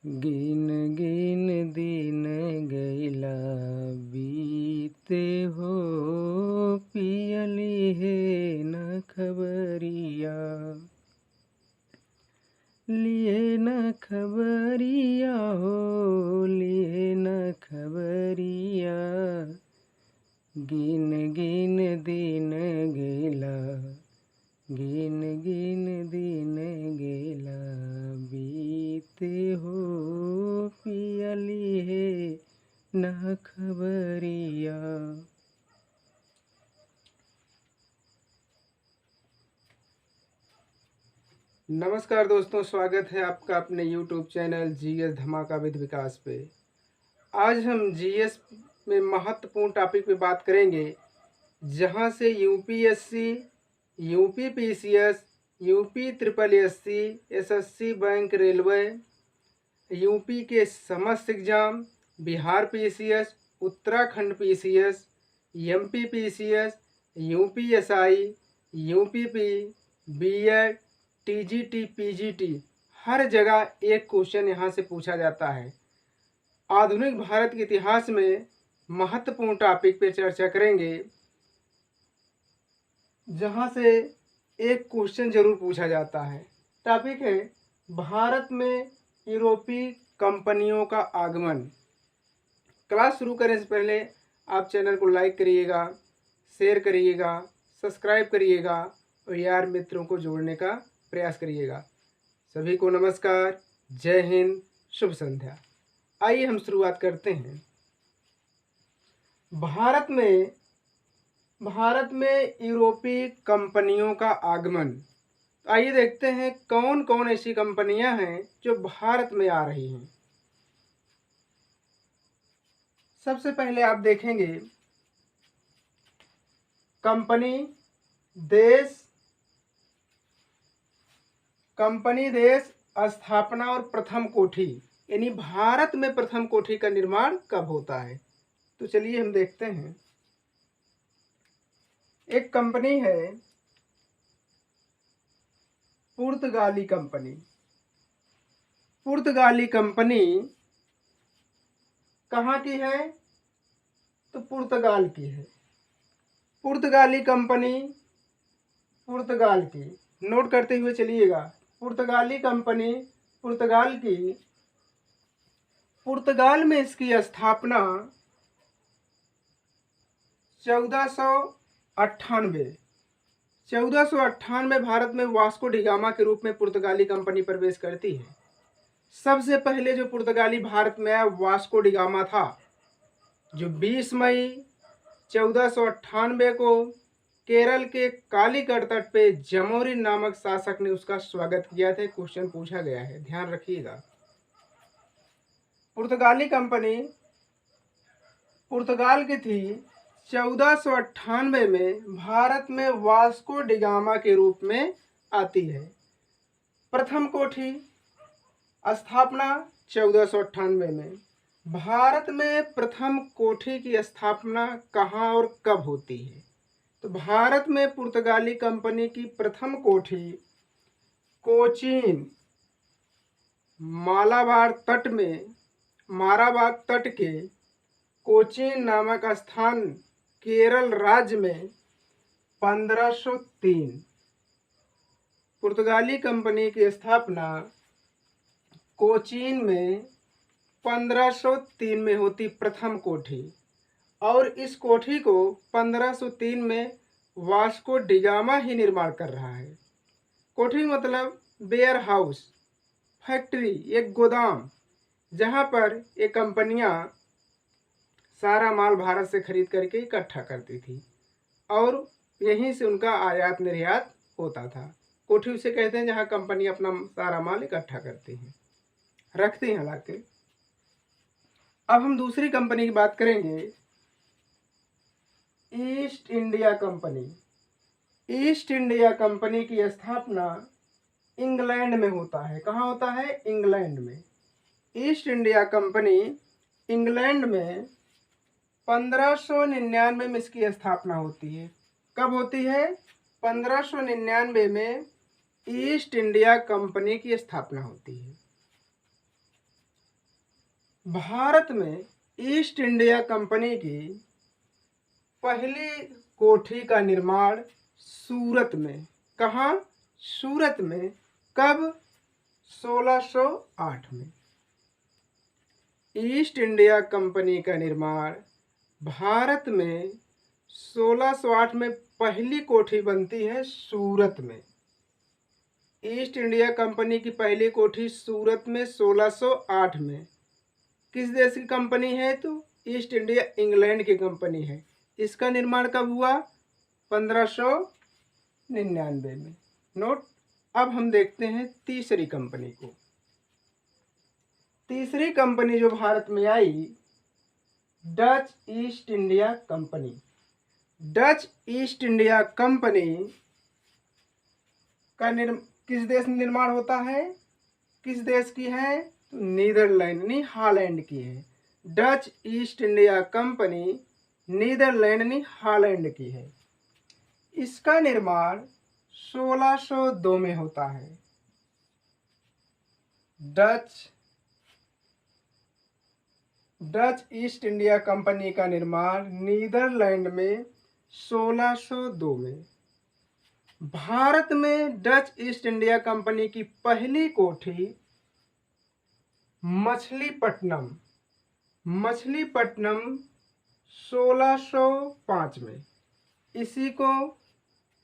गिन गिन दिन गैला बीते हो, पियली है न खबरिया। लिए न खबरिया हो, लिए न खबरिया। गिन गिन दिन गेला, गिन गिन दिन गेला बीते हो, पियली है न खबरिया। नमस्कार दोस्तों, स्वागत है आपका अपने YouTube चैनल जीएस धमाका विद विकास पे। आज हम जीएस में महत्वपूर्ण टॉपिक पे बात करेंगे, जहां से UPSC, UP PCS, UP triple SC, SSC bank, railway, UP के समस्त exam, Bihar PCS, Uttarakhand PCS, MP PCS, UPSI, UPP, BEd, TGT, PGT, हर जगह एक क्वेश्चन यहाँ से पूछा जाता है। आधुनिक भारत के इतिहास में महत्वपूर्ण टॉपिक पे चर्चा करेंगे, जहाँ से एक क्वेश्चन जरूर पूछा जाता है। टॉपिक है भारत में यूरोपीय कंपनियों का आगमन। क्लास शुरू करने से पहले आप चैनल को लाइक करिएगा, शेयर करिएगा, सब्सक्राइब करिएगा और यार मित्रों को जोड़ने का प्रयास करिएगा। सभी को नमस्कार, जय हिंद, शुभ संध्या। आइए हम शुरुआत करते हैं। भारत में यूरोपीय कंपनियों का आगमन। आइए देखते हैं कौन कौन ऐसी कंपनियां हैं जो भारत में आ रही हैं। सबसे पहले आप देखेंगे कंपनी देश स्थापना और प्रथम कोठी, यानी भारत में प्रथम कोठी का निर्माण कब होता है। तो चलिए हम देखते हैं। एक कंपनी है पुर्तगाली कंपनी। पुर्तगाली कंपनी कहाँ की है? तो पुर्तगाल की है। पुर्तगाली कंपनी पुर्तगाल की, नोट करते हुए चलिएगा। पुर्तगाली कंपनी पुर्तगाल की, पुर्तगाल में इसकी स्थापना 1498 भारत में वास्को डिगामा के रूप में पुर्तगाली कंपनी प्रवेश करती है। सबसे पहले जो पुर्तगाली भारत में आया वास्को डिगामा था, जो 20 मई 1498 को केरल के कालीकट तट पे जमोरी नामक शासक ने उसका स्वागत किया था। क्वेश्चन पूछा गया है, ध्यान रखिएगा। पुर्तगाली कंपनी पुर्तगाल की थी। 1498 में भारत में वास्को डिगामा के रूप में आती है। प्रथम कोठी स्थापना 1498 में। भारत में प्रथम कोठी की स्थापना कहाँ और कब होती है? तो भारत में पुर्तगाली कंपनी की प्रथम कोठी कोचीन, मालाबार तट के कोचीन नामक स्थान केरल राज्य में 1503। पुर्तगाली कंपनी की स्थापना कोचीन में 1503 में होती प्रथम कोठी, और इस कोठी को 1503 में वास्को डिगामा ही निर्माण कर रहा है। कोठी मतलब वेयर हाउस, फैक्ट्री, एक गोदाम, जहां पर ये कंपनियां सारा माल भारत से खरीद करके इकट्ठा करती थी और यहीं से उनका आयात निर्यात होता था। कोठी उसे कहते हैं जहां कंपनी अपना सारा माल इकट्ठा करती हैं, रखती हैं लाके। अब हम दूसरी कंपनी की बात करेंगे, east India company. East India company की स्थापना इंग्लैंड में होता है। कहाँ होता है? इंग्लैंड में। ईस्ट इंडिया कंपनी इंग्लैंड में 1599 में इसकी स्थापना होती है। कब होती है? 1599 में ईस्ट इंडिया कंपनी की स्थापना होती है। भारत में ईस्ट इंडिया कंपनी की पहली कोठी का निर्माण सूरत में, कहाँ? सूरत में। कब? 1608 में। ईस्ट इंडिया कंपनी का निर्माण भारत में 1608 में पहली कोठी बनती है सूरत में। ईस्ट इंडिया कंपनी की पहली कोठी सूरत में 1608 में। किस देश की कंपनी है? तो ईस्ट इंडिया इंग्लैंड की कंपनी है। इसका निर्माण कब हुआ? 1599 में। नोट। अब हम देखते हैं तीसरी कंपनी को। तीसरी कंपनी जो भारत में आई, Dutch East India company. Dutch East India company का किस देश में निर्माण होता है? किस देश की है? तो नीदरलैंड यानी हॉलैंड की है। Dutch East India Company Netherlands यानी हॉलैंड की है। इसका निर्माण 1602 में होता है। डच ईस्ट इंडिया कंपनी का निर्माण नीदरलैंड में 1602 में। भारत में डच ईस्ट इंडिया कंपनी की पहली कोठी मछलीपट्टनम 1605 में। इसी को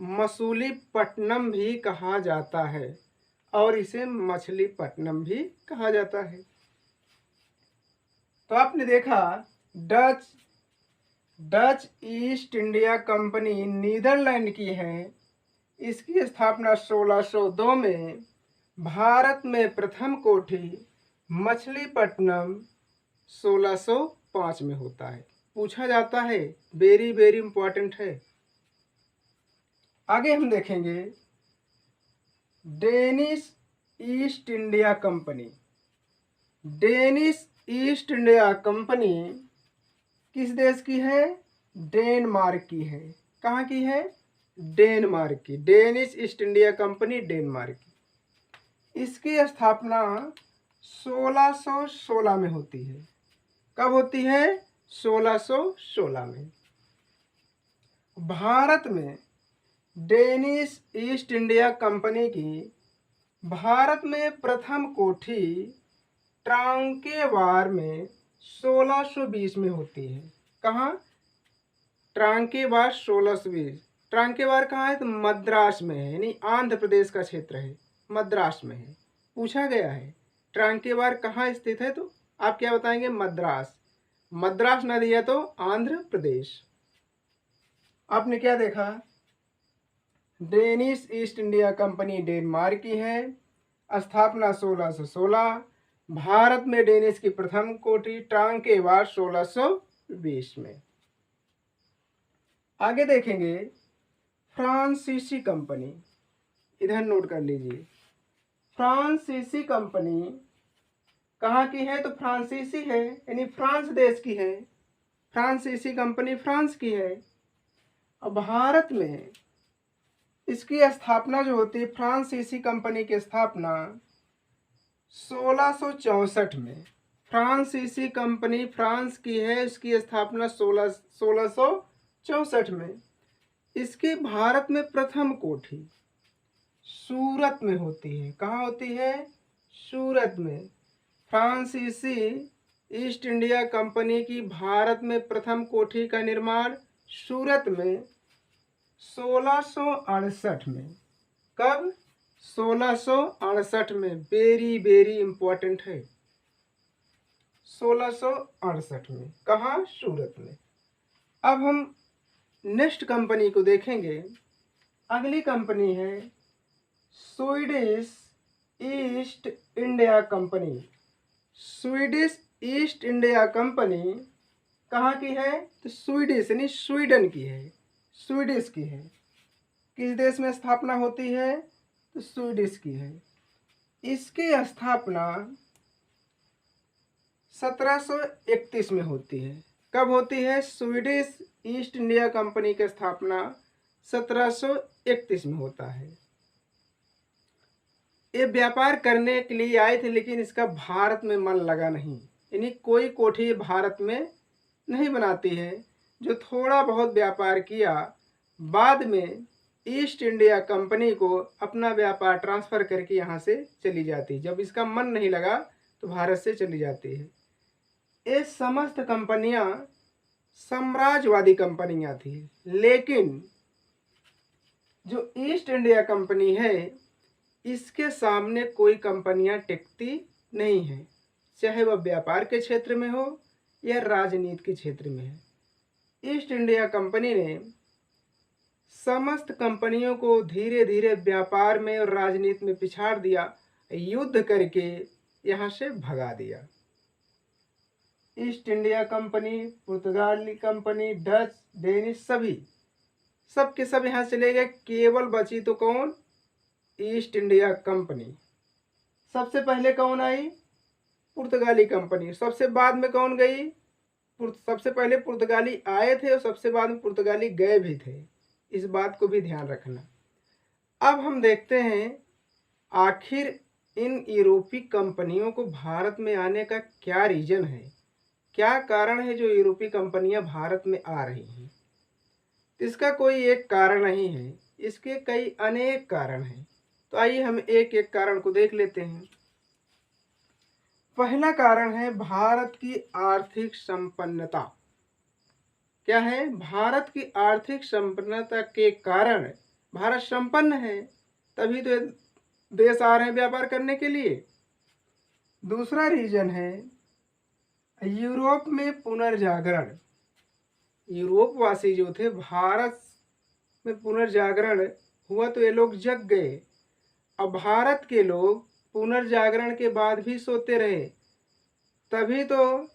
मसूलीपट्टनम भी कहा जाता है और इसे मछलीपट्टनम भी कहा जाता है। तो आपने देखा Dutch East India Company Netherlands की है। इसकी स्थापना 1602 में। भारत में प्रथम कोठी मछलीपट्टनम 1605 में होता है। पूछा जाता है, वेरी वेरी इंपॉर्टेंट है। आगे हम देखेंगे Danish east India company. Danish east India company किस देश की है? डेनमार्क की है। कहाँ की है? डेनमार्क की। Danish east India company Denmark की। इसकी स्थापना 1616 में होती है। कब होती है? 1616 में। भारत में डेनिश ईस्ट इंडिया कंपनी की भारत में प्रथम कोठी ट्रांकेवार में 1620 में होती है। कहाँ? ट्रांकेवार 1620। ट्रांकेवार कहाँ है? तो मद्रास में है, यानी आंध्र प्रदेश का क्षेत्र है, मद्रास में है। पूछा गया है ट्रांकेवार कहाँ स्थित है, तो आप क्या बताएंगे? मद्रास। मद्रास न दिया तो आंध्र प्रदेश। आपने क्या देखा? Danish east India company Denmark की है। स्थापना 1616। भारत में डेनिश की प्रथम कोठी ट्रांकेवार 1620 में। आगे देखेंगे फ्रांसीसी कंपनी। इधर नोट कर लीजिए। फ्रांसीसी कंपनी कहाँ की है? तो फ्रांसीसी है, यानी फ्रांस देश की है। फ्रांसीसी कंपनी फ्रांस की है। और भारत में इसकी स्थापना जो होती है, फ्रांसीसी कंपनी की स्थापना 1664 में। फ्रांसीसी कंपनी फ्रांस की है, इसकी स्थापना 1664 में। इसकी भारत में प्रथम कोठी सूरत में होती है। कहाँ होती है? सूरत में। फ्रांसीसी ईस्ट इंडिया कंपनी की भारत में प्रथम कोठी का निर्माण सूरत में 1668 में। कब? 1668 में। वेरी वेरी इंपॉर्टेंट है। 1668 में। कहाँ? सूरत में। अब हम नेक्स्ट कंपनी को देखेंगे। अगली कंपनी है Swedish east India company. Swedish east India company कहाँ की है? तो स्वीडिश यानी स्वीडन की है, स्वीडिश की है। किस देश में स्थापना होती है? तो स्वीडिश की है। इसकी स्थापना 1731 में होती है। कब होती है? स्वीडिश ईस्ट इंडिया कंपनी की स्थापना 1731 में होता है। ये व्यापार करने के लिए आए थे, लेकिन इसका भारत में मन लगा नहीं। यानी कोई कोठी भारत में नहीं बनाती है। जो थोड़ा बहुत व्यापार किया, बाद में ईस्ट इंडिया कंपनी को अपना व्यापार ट्रांसफ़र करके यहाँ से चली जाती। जब इसका मन नहीं लगा तो भारत से चली जाती है। ये समस्त कंपनियाँ साम्राज्यवादी कंपनियाँ थी, लेकिन जो ईस्ट इंडिया कंपनी है इसके सामने कोई कंपनियां टिकती नहीं हैं, चाहे वह व्यापार के क्षेत्र में हो या राजनीति के क्षेत्र में है। ईस्ट इंडिया कंपनी ने समस्त कंपनियों को धीरे धीरे व्यापार में और राजनीति में पिछाड़ दिया, युद्ध करके यहाँ से भगा दिया। ईस्ट इंडिया कंपनी, पुर्तगाली कंपनी, डच, डेनिश सब के सब यहाँ चले गए। केवल बची तो कौन? East India company. सबसे पहले कौन आई? पुर्तगाली कंपनी। सबसे बाद में कौन गई? सबसे पहले पुर्तगाली आए थे और सबसे बाद में पुर्तगाली गए भी थे। इस बात को भी ध्यान रखना। अब हम देखते हैं आखिर इन यूरोपीय कंपनियों को भारत में आने का क्या रीजन है, क्या कारण है जो यूरोपीय कंपनियां भारत में आ रही हैं। इसका कोई एक कारण नहीं है, इसके कई अनेक कारण हैं। तो आइए हम एक एक कारण को देख लेते हैं। पहला कारण है भारत की आर्थिक संपन्नता। क्या है? भारत की आर्थिक संपन्नता के कारण भारत संपन्न है, तभी तो देश आ रहे हैं व्यापार करने के लिए। दूसरा रीजन है यूरोप में पुनर्जागरण। यूरोप वासी जो थे, भारत में पुनर्जागरण हुआ तो ये लोग जग गए। अब भारत के लोग पुनर्जागरण के बाद भी सोते रहे, तभी तो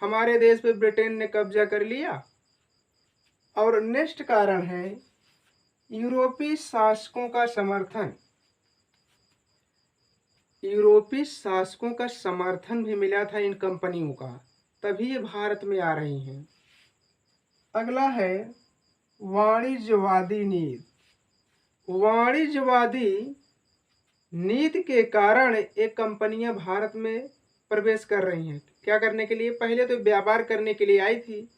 हमारे देश पे ब्रिटेन ने कब्जा कर लिया। और नेक्स्ट कारण है यूरोपीय शासकों का समर्थन। यूरोपीय शासकों का समर्थन भी मिला था इन कंपनियों का, तभी ये भारत में आ रही हैं। अगला है वाणिज्यवादी नीति। वाणिज्यवादी नीति के कारण ये कंपनियां भारत में प्रवेश कर रही हैं। क्या करने के लिए? पहले तो व्यापार करने के लिए आई थी,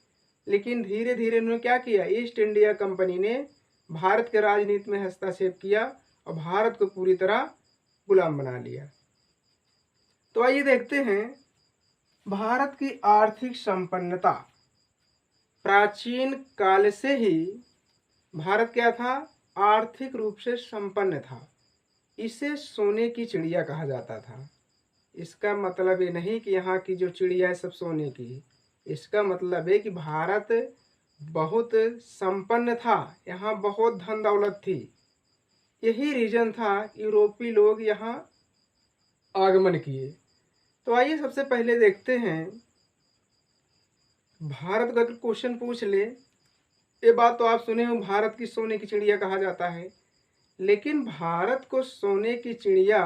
लेकिन धीरे धीरे उन्होंने क्या किया? ईस्ट इंडिया कंपनी ने भारत के राजनीति में हस्तक्षेप किया और भारत को पूरी तरह गुलाम बना लिया। तो आइए देखते हैं भारत की आर्थिक संपन्नता। प्राचीन काल से ही भारत क्या था? आर्थिक रूप से संपन्न था। इसे सोने की चिड़िया कहा जाता था। इसका मतलब ये नहीं कि यहाँ की जो चिड़िया है सब सोने की। इसका मतलब है कि भारत बहुत संपन्न था, यहाँ बहुत धन दौलत थी। यही रीजन था यूरोपीय लोग यहाँ आगमन किए। तो आइए सबसे पहले देखते हैं, भारत का क्वेश्चन पूछ ले, ये बात तो आप सुने हो, भारत की सोने की चिड़िया कहा जाता है। लेकिन भारत को सोने की चिड़िया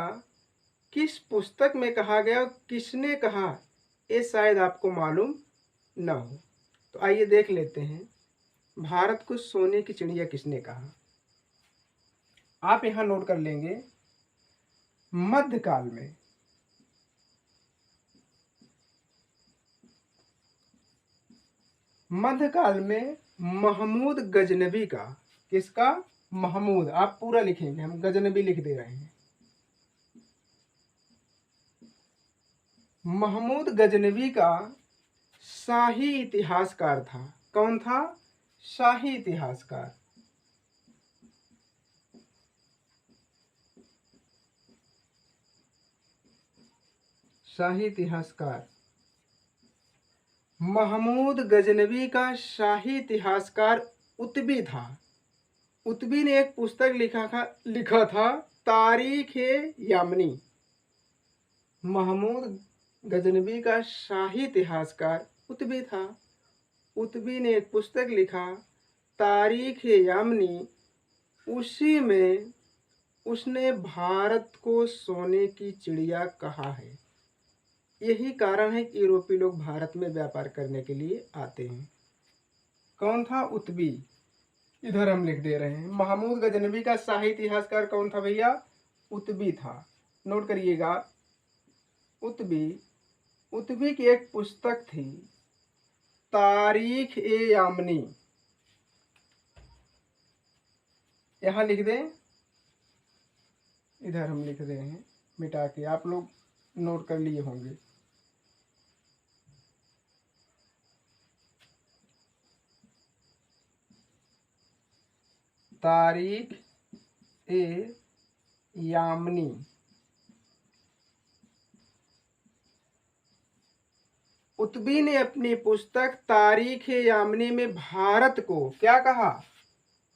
किस पुस्तक में कहा गया और किसने कहा, ये शायद आपको मालूम न हो। तो आइए देख लेते हैं भारत को सोने की चिड़िया किसने कहा। आप यहाँ नोट कर लेंगे, मध्यकाल में महमूद गजनबी का। किसका? महमूद। आप पूरा लिखेंगे, हम गजनबी लिख दे रहे हैं। महमूद गजनबी का शाही इतिहासकार था। कौन था? शाही इतिहासकार। शाही इतिहासकार महमूद गजनबी का शाही इतिहासकार उतबी था। उतबी ने एक पुस्तक लिखा था तारीख-ए-यामनी। महमूद गजनबी का शाही इतिहासकार उतबी था। उतबी ने एक पुस्तक लिखा तारीख-ए-यामनी। उसी में उसने भारत को सोने की चिड़िया कहा है। यही कारण है कि यूरोपीय लोग भारत में व्यापार करने के लिए आते हैं। कौन था? उतबी। इधर हम लिख दे रहे हैं, महमूद गजनबी का शाही इतिहासकार कौन था भैया? उतबी था। नोट करिएगा, उतबी उतबी की एक पुस्तक थी, तारीख ए यामनी। यहाँ लिख दें, इधर हम लिख रहे हैं मिटा के, आप लोग नोट कर लिए होंगे। तारीख ए यामनी। उतबी ने अपनी पुस्तक तारीख ए यामनी में भारत को क्या कहा?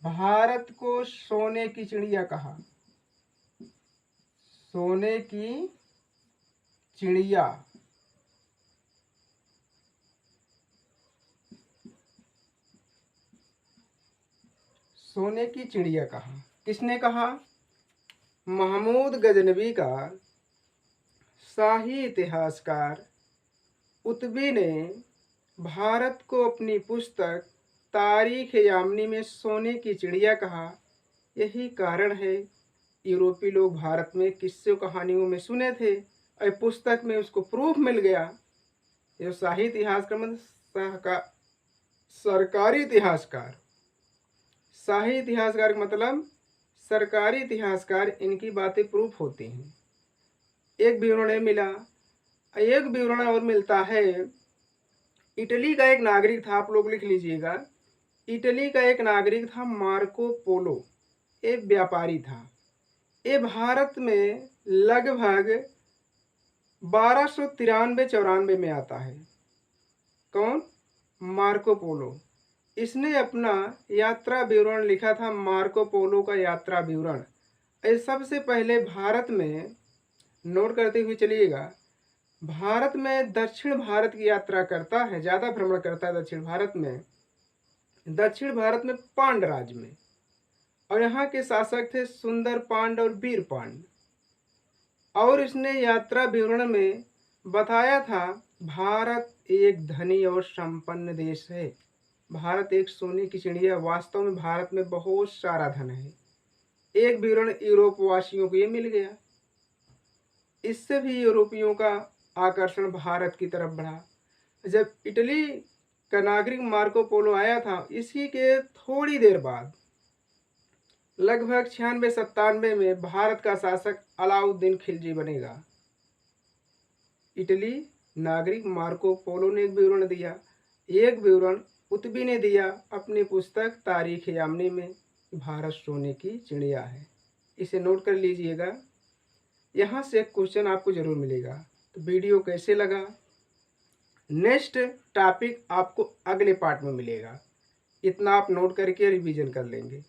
भारत को सोने की चिड़िया कहा। सोने की चिड़िया। सोने की चिड़िया कहा। किसने कहा? महमूद गजनवी का शाही इतिहासकार उतबी ने भारत को अपनी पुस्तक तारीख यामनी में सोने की चिड़िया कहा। यही कारण है यूरोपी लोग भारत में किस्से कहानियों में सुने थे और पुस्तक में उसको प्रूफ मिल गया। ये शाही इतिहासकार मतलब सरकारी इतिहासकार। शाही इतिहासकार मतलब सरकारी इतिहासकार, इनकी बातें प्रूफ होती हैं। एक विवरण मिला, एक विवरण और मिलता है। इटली का एक नागरिक था, आप लोग लिख लीजिएगा। इटली का एक नागरिक था मार्को पोलो, एक व्यापारी था। ये भारत में लगभग 1293-94 में आता है। कौन? Marco Polo. इसने अपना यात्रा विवरण लिखा था, मार्को पोलो का यात्रा विवरण। सबसे पहले भारत में, नोट करते हुए चलिएगा, भारत में दक्षिण भारत की यात्रा करता है, ज़्यादा भ्रमण करता है दक्षिण भारत में। दक्षिण भारत में पांड राज्य में, और यहाँ के शासक थे सुंदर पांड और वीर पांड। और इसने यात्रा विवरण में बताया था भारत एक धनी और संपन्न देश है। भारत एक सोने की चिड़िया। वास्तव में भारत में बहुत सारा धन है। एक विवरण यूरोप वासियों को ये मिल गया। इससे भी यूरोपियों का आकर्षण भारत की तरफ बढ़ा। जब इटली का नागरिक मार्को पोलो आया था, इसी के थोड़ी देर बाद लगभग 96-97 में भारत का शासक अलाउद्दीन खिलजी बनेगा। इटली नागरिक मार्को पोलो ने एक विवरण दिया। एक विवरण उतबी ने दिया अपनी पुस्तक तारीख यामनी में, भारत सोने की चिड़िया है। इसे नोट कर लीजिएगा। यहाँ से एक क्वेश्चन आपको जरूर मिलेगा। तो वीडियो कैसे लगा? नेक्स्ट टॉपिक आपको अगले पार्ट में मिलेगा। इतना आप नोट करके रिवीजन कर लेंगे।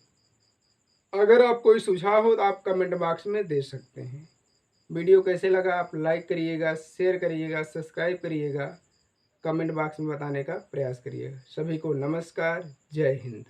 अगर आप कोई सुझाव हो तो आप कमेंट बॉक्स में दे सकते हैं। वीडियो कैसे लगा आप लाइक करिएगा, शेयर करिएगा, सब्सक्राइब करिएगा, कमेंट बॉक्स में बताने का प्रयास करिएगा। सभी को नमस्कार, जय हिंद।